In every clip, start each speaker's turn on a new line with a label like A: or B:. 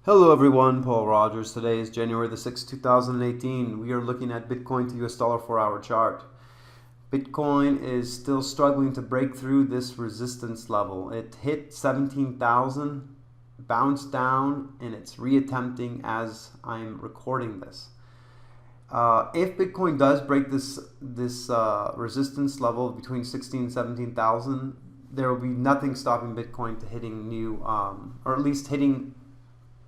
A: Hello everyone, Paul Rogers. Today is January the 6th, 2018. We are looking at Bitcoin to US dollar 4-hour chart. Bitcoin is still struggling to break through this resistance level. It hit 17,000, bounced down, and it's reattempting as I'm recording this. If Bitcoin does break this resistance level between 16,000 and 17,000, there will be nothing stopping Bitcoin to hitting new, or at least hitting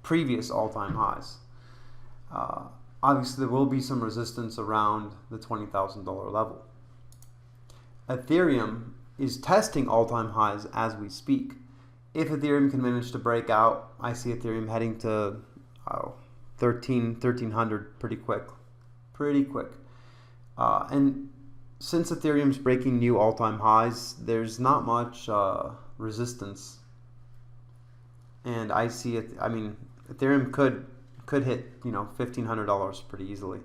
A: previous all-time highs. Obviously, there will be some resistance around the $20,000 level. Ethereum is testing all-time highs as we speak. If Ethereum can manage to break out, I see Ethereum heading to 1,300 pretty quick. And since Ethereum's breaking new all-time highs, there's not much resistance. And I see it. I mean, Ethereum could hit $1,500 pretty easily.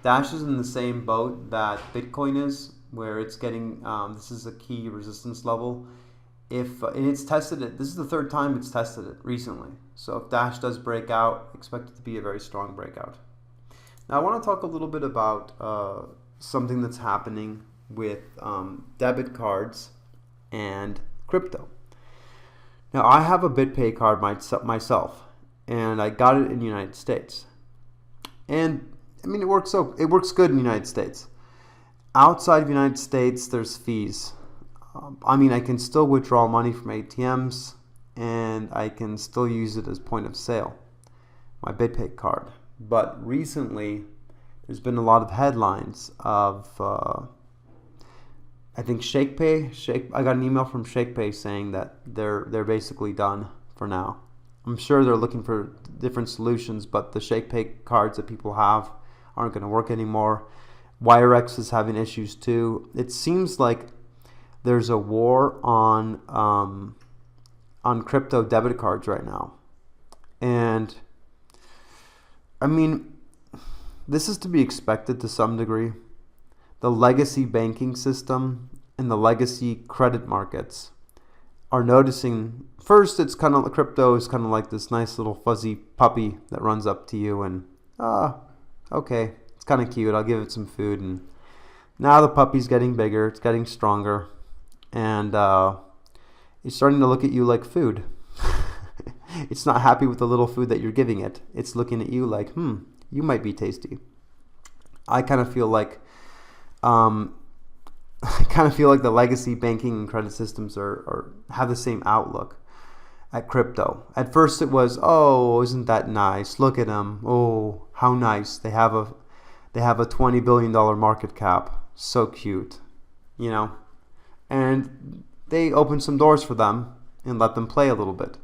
A: Dash is in the same boat that Bitcoin is, where it's getting this is a key resistance level. And it's tested it. This is the third time it's tested it recently. So if Dash does break out, expect it to be a very strong breakout. Now I want to talk a little bit about something that's happening with debit cards and crypto. Now, I have a BitPay card myself, and I got it in the United States. And I mean, it works good in the United States. Outside of the United States, there's fees. I mean, I can still withdraw money from ATMs, and I can still use it as point of sale, my BitPay card. But recently, there's been a lot of headlines of I think ShakePay. I got an email from ShakePay saying that they're basically done for now. I'm sure they're looking for different solutions, but the ShakePay cards that people have aren't going to work anymore. WireX is having issues too. It seems like there's a war on crypto debit cards right now, and I mean, this is to be expected to some degree. The legacy banking system and the legacy credit markets are noticing. First, it's kind of, crypto is kind of like this nice little fuzzy puppy that runs up to you and, okay, it's kind of cute. I'll give it some food. And now the puppy's getting bigger. It's getting stronger. And it's starting to look at you like food. It's not happy with the little food that you're giving it. It's looking at you like, you might be tasty. I kind of feel like the legacy banking and credit systems have the same outlook at crypto. At first it was, oh, isn't that nice? Look at them. Oh, how nice. They have a $20 billion market cap. So cute, And they opened some doors for them and let them play a little bit.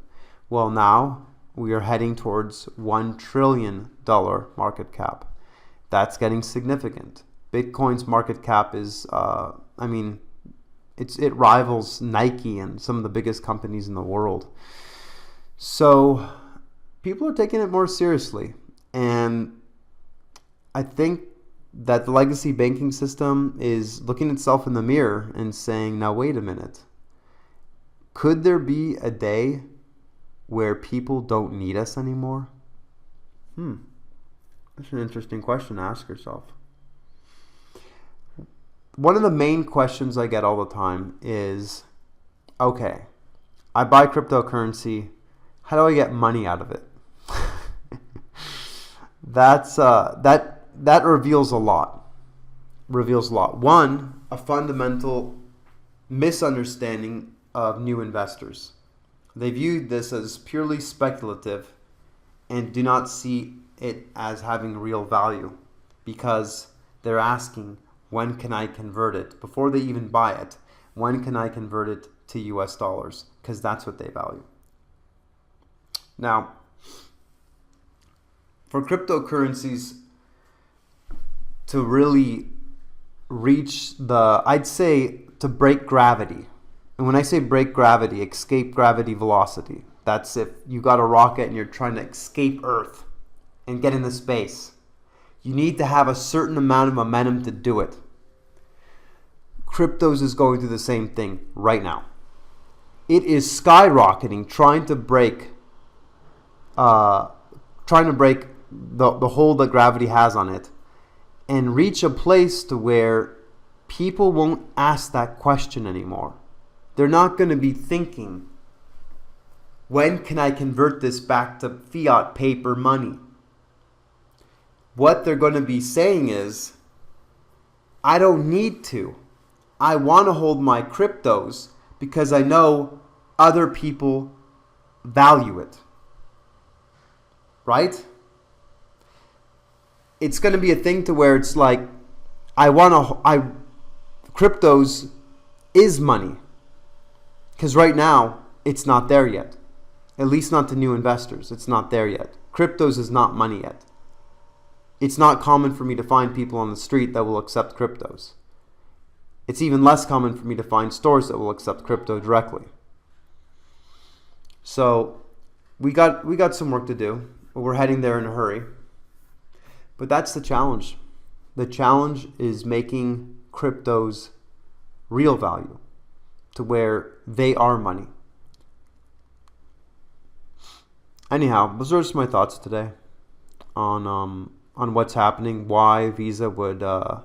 A: Well, now we are heading towards $1 trillion market cap. That's getting significant. Bitcoin's market cap is, it rivals Nike and some of the biggest companies in the world. So people are taking it more seriously. And I think that the legacy banking system is looking itself in the mirror and saying, now wait a minute. Could there be a day where people don't need us anymore? That's an interesting question to ask yourself. One of the main questions I get all the time is, okay, I buy cryptocurrency. How do I get money out of it? That reveals a lot. One, a fundamental misunderstanding of new investors. They view this as purely speculative and do not see it as having real value because they're asking, when can I convert it? Before they even buy it, when can I convert it to US dollars? Because that's what they value. Now, for cryptocurrencies to really reach I'd say to break gravity. And when I say break gravity, escape gravity velocity. That's if you got a rocket and you're trying to escape Earth and get into space. You need to have a certain amount of momentum to do it. Cryptos is going through the same thing right now. It is skyrocketing, trying to break trying to break the hold that gravity has on it and reach a place to where people won't ask that question anymore. They're not going to be thinking, when can I convert this back to fiat paper money? What they're going to be saying is, I don't need to. I want to hold my cryptos because I know other people value it. Right? It's going to be a thing to where it's like, cryptos is money. Because right now, it's not there yet. At least not to new investors. It's not there yet. Cryptos is not money yet. It's not common for me to find people on the street that will accept cryptos. It's even less common for me to find stores that will accept crypto directly. So we got some work to do. We're heading there in a hurry. But that's the challenge. The challenge is making cryptos real value to where they are money. Anyhow, those are just my thoughts today on what's happening, why Visa would put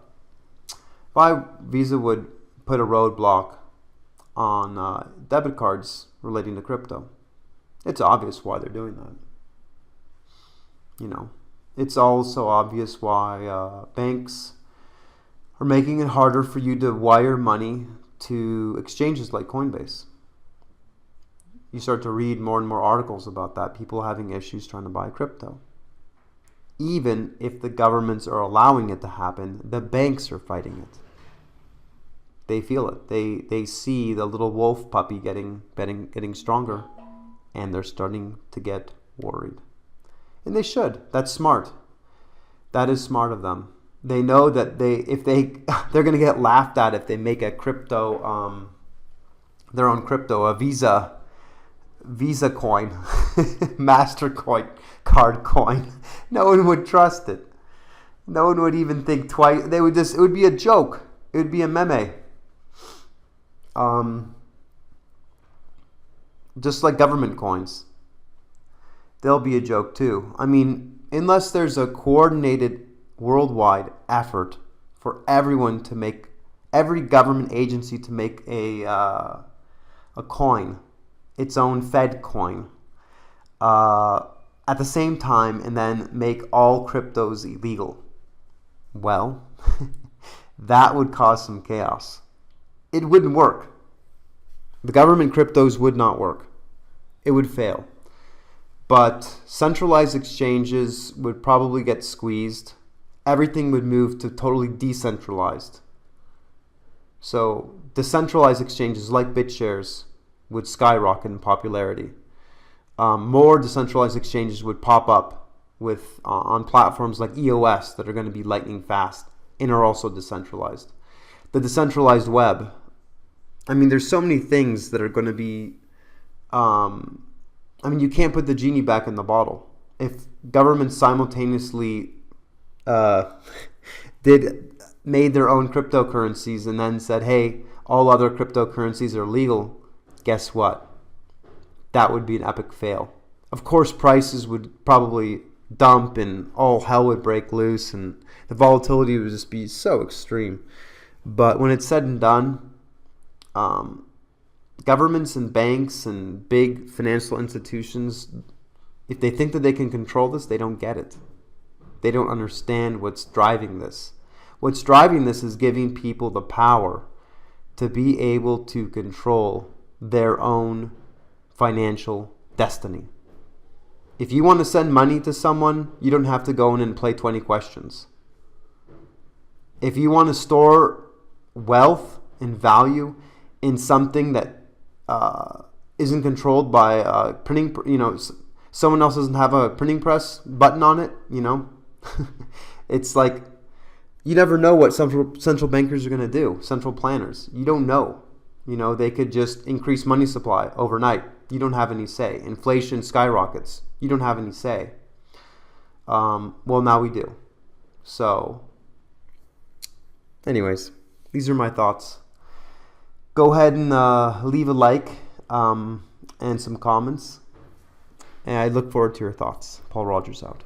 A: a roadblock on debit cards relating to crypto. It's obvious why they're doing that. You know, it's also obvious why banks are making it harder for you to wire money to exchanges like Coinbase. You start to read more and more articles about that, people having issues trying to buy crypto. Even if the governments are allowing it to happen, the banks are fighting it. They feel it. They see the little wolf puppy getting stronger, and they're starting to get worried. And they should. That's smart. That is smart of them. They know that they're going to get laughed at if they make a crypto, their own crypto, a Visa coin, MasterCard coin. No one would trust it. No one would even think twice. It would be a joke. It would be a meme. Just like government coins. They'll be a joke too. I mean, unless there's a coordinated worldwide effort for everyone to make, every government agency to make a coin, its own Fed coin, at the same time, and then make all cryptos illegal. Well, that would cause some chaos. It wouldn't work. The government cryptos would not work. It would fail. But centralized exchanges would probably get squeezed. Everything would move to totally decentralized. So decentralized exchanges like BitShares would skyrocket in popularity. More decentralized exchanges would pop up with on platforms like EOS that are going to be lightning fast and are also decentralized. The decentralized web. I mean, there's so many things that are going to be... you can't put the genie back in the bottle. If governments simultaneously made their own cryptocurrencies and then said, hey, all other cryptocurrencies are legal, guess what? That would be an epic fail. Of course, prices would probably dump and all hell would break loose and the volatility would just be so extreme. But when it's said and done, governments and banks and big financial institutions, if they think that they can control this, they don't get it. They don't understand what's driving this. What's driving this is giving people the power to be able to control their own financial destiny. If you want to send money to someone, you don't have to go in and play 20 questions. If you want to store wealth and value in something that isn't controlled by printing, someone else doesn't have a printing press button on it, it's like you never know what central bankers are going to do, central planners. You don't know. They could just increase money supply overnight. You don't have any say. Inflation skyrockets. You don't have any say. Well, now we do. So, anyways, these are my thoughts. Go ahead and leave a like and some comments. And I look forward to your thoughts. Paul Rogers out.